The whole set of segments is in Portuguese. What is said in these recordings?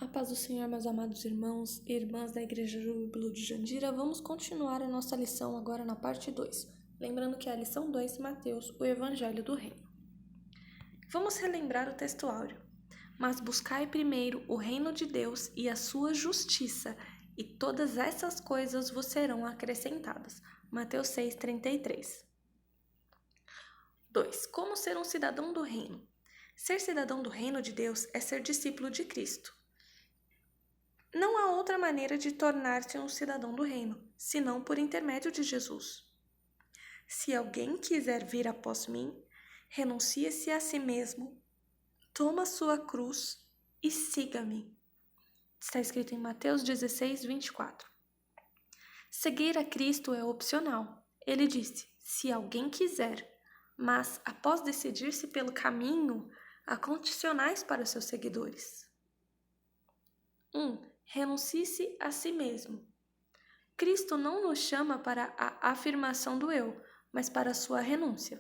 A paz do Senhor, meus amados irmãos e irmãs da Igreja Júbilo de Jandira, vamos continuar a nossa lição agora na parte 2. Lembrando que é a lição 2, Mateus, o Evangelho do Reino. Vamos relembrar o texto áureo. Mas buscai primeiro o reino de Deus e a sua justiça, e todas essas coisas vos serão acrescentadas. Mateus 6:33. 2. Como ser um cidadão do reino? Ser cidadão do reino de Deus é ser discípulo de Cristo. Não há outra maneira de tornar-se um cidadão do reino, senão por intermédio de Jesus. Se alguém quiser vir após mim, renuncie-se a si mesmo, toma sua cruz e siga-me. Está escrito em Mateus 16:24. Seguir a Cristo é opcional. Ele disse, se alguém quiser, mas após decidir-se pelo caminho, há condicionais para seus seguidores. 1. Renuncie-se a si mesmo. Cristo não nos chama para a afirmação do eu, mas para a sua renúncia.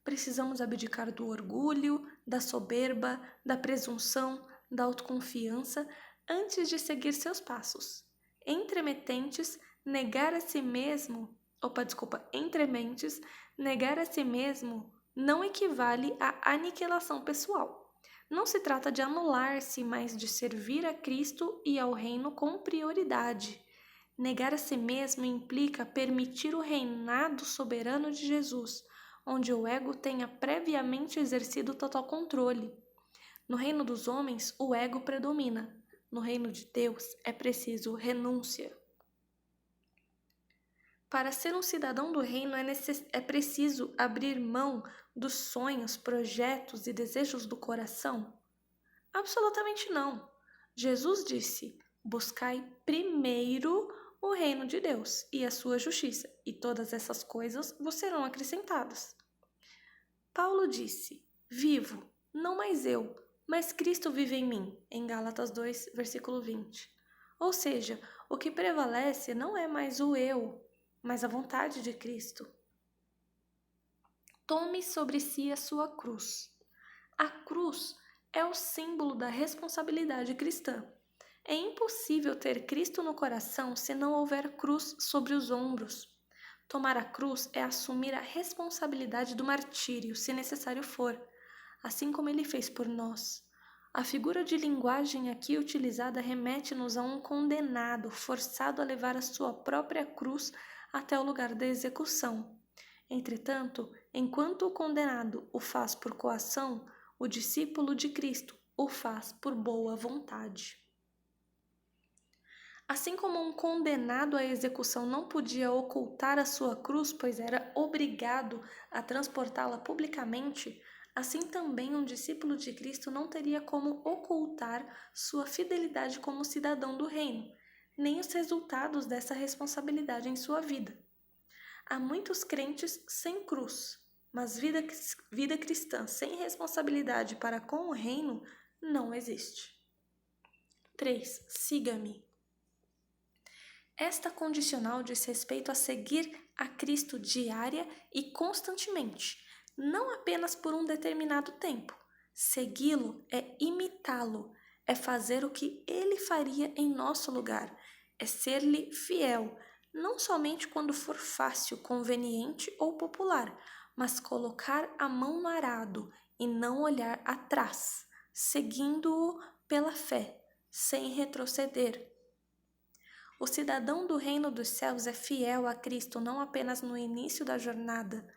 Precisamos abdicar do orgulho, da soberba, da presunção, da autoconfiança antes de seguir seus passos. Entrementes, negar a si mesmo não equivale à aniquilação pessoal. Não se trata de anular-se, mas de servir a Cristo e ao reino com prioridade. Negar a si mesmo implica permitir o reinado soberano de Jesus, onde o ego tenha previamente exercido total controle. No reino dos homens, o ego predomina. No reino de Deus, é preciso renúncia. Para ser um cidadão do reino, é preciso abrir mão dos sonhos, projetos e desejos do coração? Absolutamente não. Jesus disse, buscai primeiro o reino de Deus e a sua justiça, e todas essas coisas vos serão acrescentadas. Paulo disse, vivo, não mais eu, mas Cristo vive em mim, em Gálatas 2, versículo 20. Ou seja, o que prevalece não é mais o eu, mas a vontade de Cristo. Tome sobre si a sua cruz. A cruz é o símbolo da responsabilidade cristã. É impossível ter Cristo no coração se não houver cruz sobre os ombros. Tomar a cruz é assumir a responsabilidade do martírio, se necessário for, assim como ele fez por nós. A figura de linguagem aqui utilizada remete-nos a um condenado forçado a levar a sua própria cruz até o lugar da execução. Entretanto, enquanto o condenado o faz por coação, o discípulo de Cristo o faz por boa vontade. Assim como um condenado à execução não podia ocultar a sua cruz, pois era obrigado a transportá-la publicamente, assim também um discípulo de Cristo não teria como ocultar sua fidelidade como cidadão do reino, nem os resultados dessa responsabilidade em sua vida. Há muitos crentes sem cruz, mas vida cristã sem responsabilidade para com o reino não existe. 3. Siga-me. Esta condicional diz respeito a seguir a Cristo diária e constantemente, não apenas por um determinado tempo. Segui-lo é imitá-lo, é fazer o que ele faria em nosso lugar, é ser-lhe fiel, não somente quando for fácil, conveniente ou popular, mas colocar a mão no arado e não olhar atrás, seguindo-o pela fé, sem retroceder. O cidadão do reino dos céus é fiel a Cristo não apenas no início da jornada.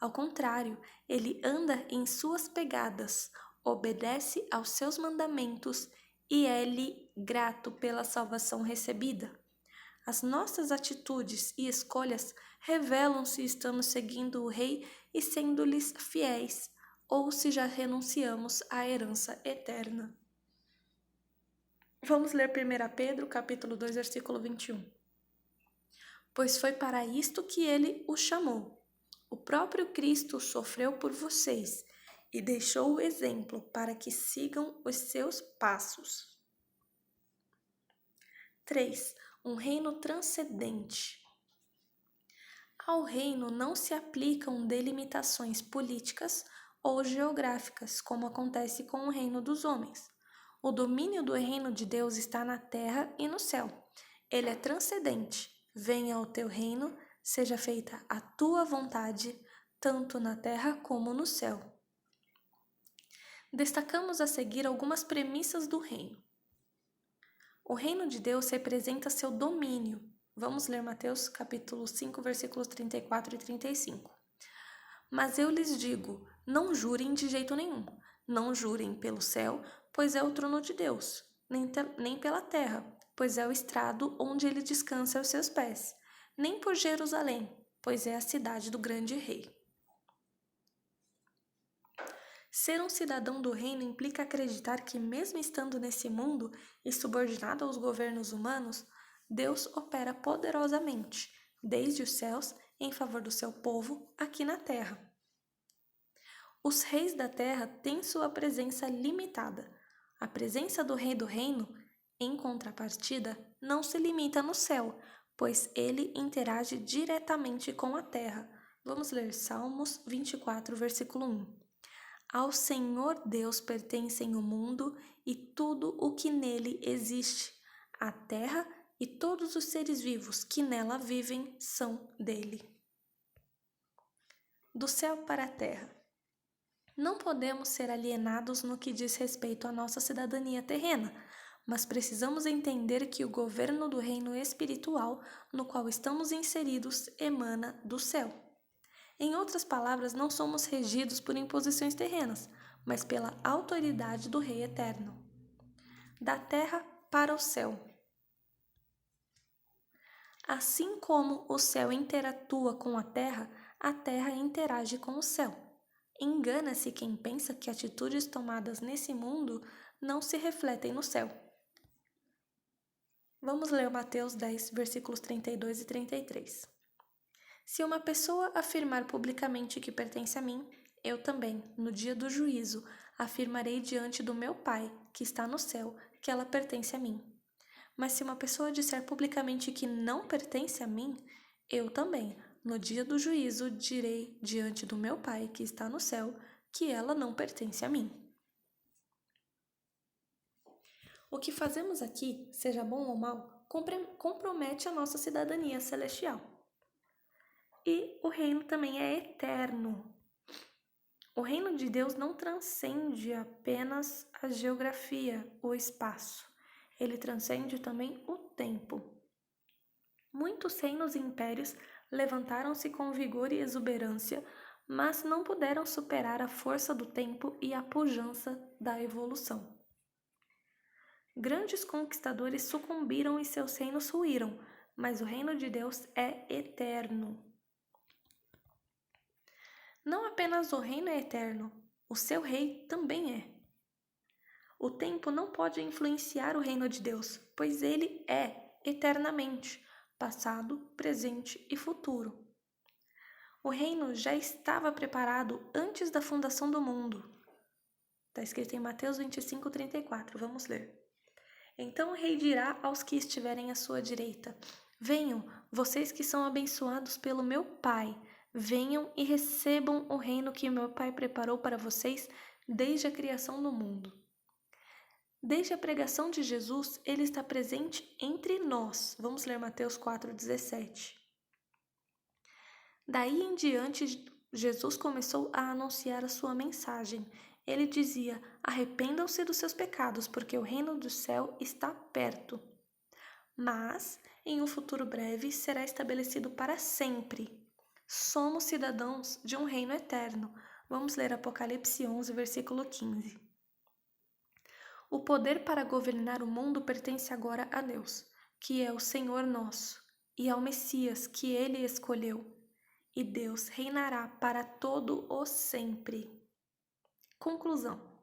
Ao contrário, ele anda em suas pegadas, obedece aos seus mandamentos e é-lhe grato pela salvação recebida. As nossas atitudes e escolhas revelam se estamos seguindo o Rei e sendo-lhes fiéis, ou se já renunciamos à herança eterna. Vamos ler 1 Pedro, capítulo 2, versículo 21. Pois foi para isto que ele o chamou. O próprio Cristo sofreu por vocês e deixou o exemplo para que sigam os seus passos. 3. Um reino transcendente. Ao reino não se aplicam delimitações políticas ou geográficas, como acontece com o reino dos homens. O domínio do reino de Deus está na terra e no céu. Ele é transcendente. Venha o teu reino, seja feita a tua vontade, tanto na terra como no céu. Destacamos a seguir algumas premissas do reino. O reino de Deus representa seu domínio. Vamos ler Mateus capítulo 5, versículos 34 e 35. Mas eu lhes digo, não jurem de jeito nenhum. Não jurem pelo céu, pois é o trono de Deus, nem pela terra, pois é o estrado onde ele descansa aos seus pés, nem por Jerusalém, pois é a cidade do grande rei. Ser um cidadão do reino implica acreditar que, mesmo estando nesse mundo e subordinado aos governos humanos, Deus opera poderosamente, desde os céus, em favor do seu povo aqui na terra. Os reis da terra têm sua presença limitada. A presença do rei do reino, em contrapartida, não se limita no céu, pois ele interage diretamente com a terra. Vamos ler Salmos 24, versículo 1. Ao Senhor Deus pertencem o mundo e tudo o que nele existe. A terra e todos os seres vivos que nela vivem são dele. Do céu para a terra. Não podemos ser alienados no que diz respeito à nossa cidadania terrena, mas precisamos entender que o governo do reino espiritual no qual estamos inseridos emana do céu. Em outras palavras, não somos regidos por imposições terrenas, mas pela autoridade do Rei Eterno. Da terra para o céu. Assim como o céu interatua com a terra interage com o céu. Engana-se quem pensa que atitudes tomadas nesse mundo não se refletem no céu. Vamos ler Mateus 10, versículos 32 e 33. Se uma pessoa afirmar publicamente que pertence a mim, eu também, no dia do juízo, afirmarei diante do meu Pai, que está no céu, que ela pertence a mim. Mas se uma pessoa disser publicamente que não pertence a mim, eu também, no dia do juízo, direi diante do meu Pai, que está no céu, que ela não pertence a mim. O que fazemos aqui, seja bom ou mal, compromete a nossa cidadania celestial. E o reino também é eterno. O reino de Deus não transcende apenas a geografia, o espaço. Ele transcende também o tempo. Muitos reinos e impérios levantaram-se com vigor e exuberância, mas não puderam superar a força do tempo e a pujança da evolução. Grandes conquistadores sucumbiram e seus reinos ruíram, mas o reino de Deus é eterno. Não apenas o reino é eterno, o seu rei também é. O tempo não pode influenciar o reino de Deus, pois ele é eternamente, passado, presente e futuro. O reino já estava preparado antes da fundação do mundo. Está escrito em Mateus 25, 34. Vamos ler. Então o rei dirá aos que estiverem à sua direita: venham, vocês que são abençoados pelo meu Pai. Venham e recebam o reino que meu Pai preparou para vocês desde a criação do mundo. Desde a pregação de Jesus, ele está presente entre nós. Vamos ler Mateus 4,17. Daí em diante, Jesus começou a anunciar a sua mensagem. Ele dizia: arrependam-se dos seus pecados, porque o reino do céu está perto. Mas, em um futuro breve, será estabelecido para sempre. Somos cidadãos de um reino eterno. Vamos ler Apocalipse 11, versículo 15. O poder para governar o mundo pertence agora a Deus, que é o Senhor nosso, e ao Messias, que ele escolheu. E Deus reinará para todo o sempre. Conclusão.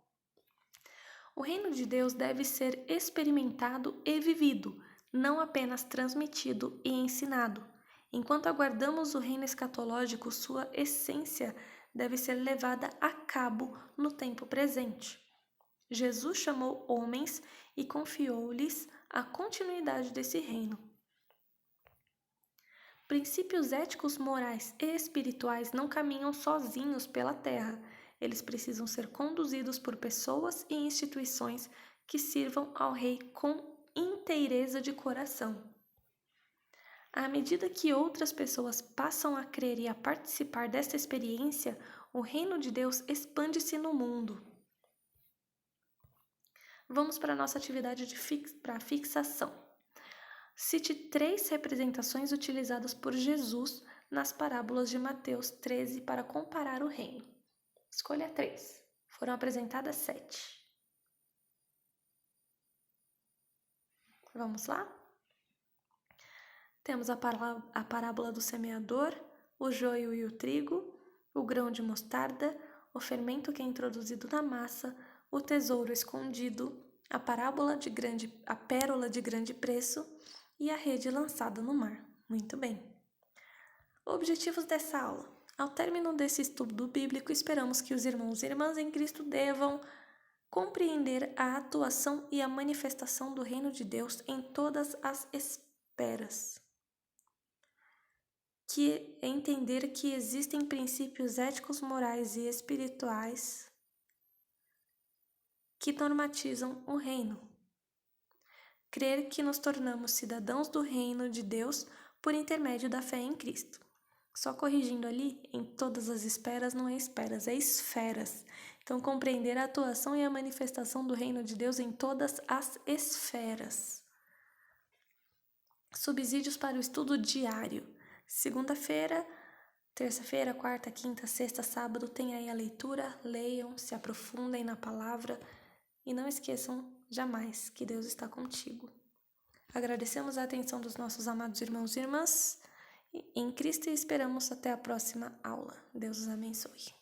O reino de Deus deve ser experimentado e vivido, não apenas transmitido e ensinado. Enquanto aguardamos o reino escatológico, sua essência deve ser levada a cabo no tempo presente. Jesus chamou homens e confiou-lhes a continuidade desse reino. Princípios éticos, morais e espirituais não caminham sozinhos pela terra. Eles precisam ser conduzidos por pessoas e instituições que sirvam ao Rei com inteireza de coração. À medida que outras pessoas passam a crer e a participar desta experiência, o reino de Deus expande-se no mundo. Vamos para a nossa atividade para fixação. Cite 3 representações utilizadas por Jesus nas parábolas de Mateus 13 para comparar o reino. Escolha 3. Foram apresentadas 7. Vamos lá? Temos a parábola do semeador, o joio e o trigo, o grão de mostarda, o fermento que é introduzido na massa, o tesouro escondido, a pérola de grande preço e a rede lançada no mar. Muito bem. Objetivos dessa aula. Ao término desse estudo bíblico, esperamos que os irmãos e irmãs em Cristo devam compreender a atuação e a manifestação do reino de Deus em todas as esferas. Que entender que existem princípios éticos, morais e espirituais que normatizam o reino. Crer que nos tornamos cidadãos do reino de Deus por intermédio da fé em Cristo. Só corrigindo ali, em todas as esferas não é esferas, é esferas. Então, compreender a atuação e a manifestação do reino de Deus em todas as esferas. Subsídios para o estudo diário. Segunda-feira, terça-feira, quarta, quinta, sexta, sábado, tem aí a leitura, leiam, se aprofundem na palavra e não esqueçam jamais que Deus está contigo. Agradecemos a atenção dos nossos amados irmãos e irmãs em Cristo e esperamos até a próxima aula. Deus os abençoe.